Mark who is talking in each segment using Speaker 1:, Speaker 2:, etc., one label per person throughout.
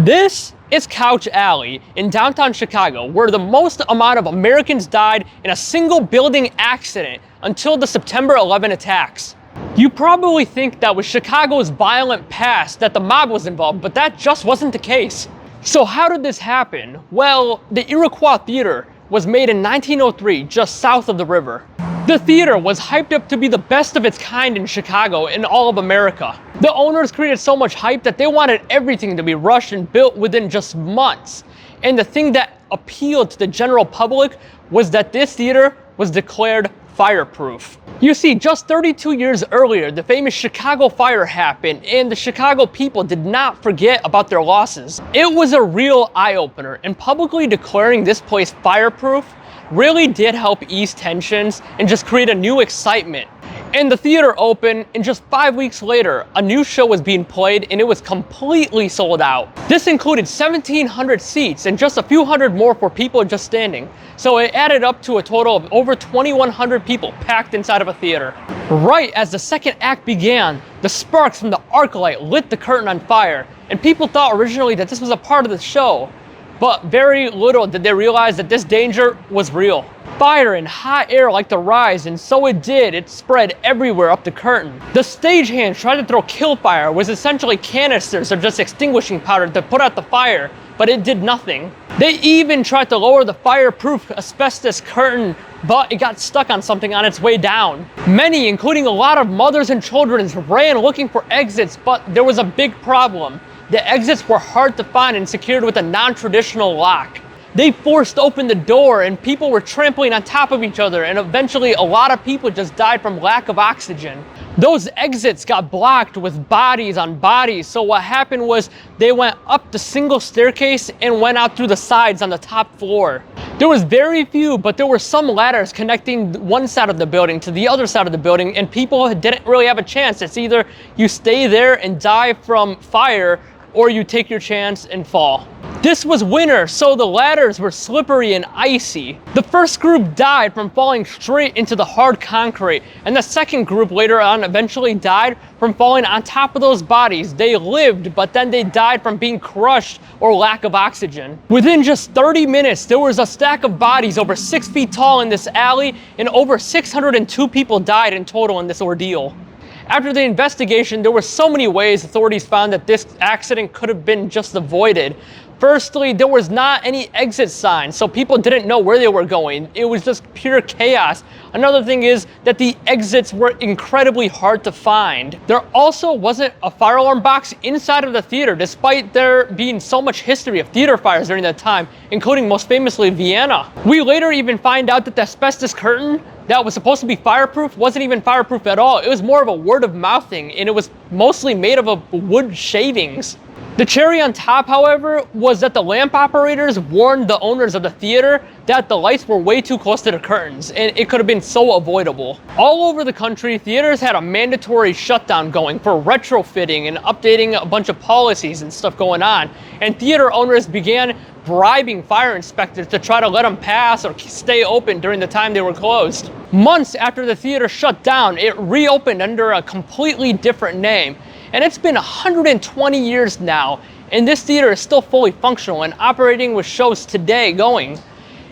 Speaker 1: This is Couch Alley in downtown Chicago, where the most amount of Americans died in a single building accident until the September 11 attacks. You probably think that with Chicago's violent past that the mob was involved, but that just wasn't the case. So how did this happen? Well, the Iroquois Theater was made in 1903 just south of the river. The theater was hyped up to be the best of its kind in Chicago and all of America. The owners created so much hype that they wanted everything to be rushed and built within just months. And the thing that appealed to the general public was that this theater was declared fireproof. You see, just 32 years earlier, the famous Chicago fire happened, and the Chicago people did not forget about their losses. It was a real eye-opener, and publicly declaring this place fireproof really did help ease tensions and just create a new excitement. And the theater opened, and just 5 weeks later, a new show was being played and it was completely sold out. This included 1,700 seats and just a few hundred more for people just standing. So it added up to a total of over 2,100 people packed inside of a theater. Right as the second act began, the sparks from the arc light lit the curtain on fire, and people thought originally that this was a part of the show. But very little did they realize that this danger was real. Fire and hot air liked to rise, and so it did. It spread everywhere up the curtain. The stagehands tried to throw kill fire, was essentially canisters of just extinguishing powder to put out the fire, but it did nothing. They even tried to lower the fireproof asbestos curtain, but it got stuck on something on its way down. Many, including a lot of mothers and children, ran looking for exits, but there was a big problem. The exits were hard to find and secured with a non-traditional lock. They forced open the door and people were trampling on top of each other, and eventually a lot of people just died from lack of oxygen. Those exits got blocked with bodies on bodies, so what happened was they went up the single staircase and went out through the sides on the top floor. There was very few, but there were some ladders connecting one side of the building to the other side of the building, and people didn't really have a chance. It's either you stay there and die from fire, or you take your chance and fall. This was winter, so the ladders were slippery and icy. The first group died from falling straight into the hard concrete, and the second group later on eventually died from falling on top of those bodies. They lived, but then they died from being crushed or lack of oxygen. Within just 30 minutes, there was a stack of bodies over 6 feet tall in this alley, and over 602 people died in total in this ordeal. After the investigation, there were so many ways authorities found that this accident could have been just avoided. Firstly, there was not any exit signs, so people didn't know where they were going. It was just pure chaos. Another thing is that the exits were incredibly hard to find. There also wasn't a fire alarm box inside of the theater, despite there being so much history of theater fires during that time, including most famously Vienna. We later even find out that the asbestos curtain that was supposed to be fireproof wasn't even fireproof at all. It was more of a word of mouth thing, and it was mostly made of wood shavings. The cherry on top, however, was that the lamp operators warned the owners of the theater that the lights were way too close to the curtains, and it could have been so avoidable. All over the country, theaters had a mandatory shutdown going for retrofitting and updating a bunch of policies and stuff going on, and theater owners began bribing fire inspectors to try to let them pass or stay open during the time they were closed. Months after the theater shut down, it reopened under a completely different name. And it's been 120 years now, and this theater is still fully functional and operating with shows today going.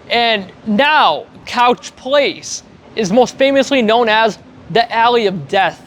Speaker 1: And now, Couch Place is most famously known as the Alley of Death.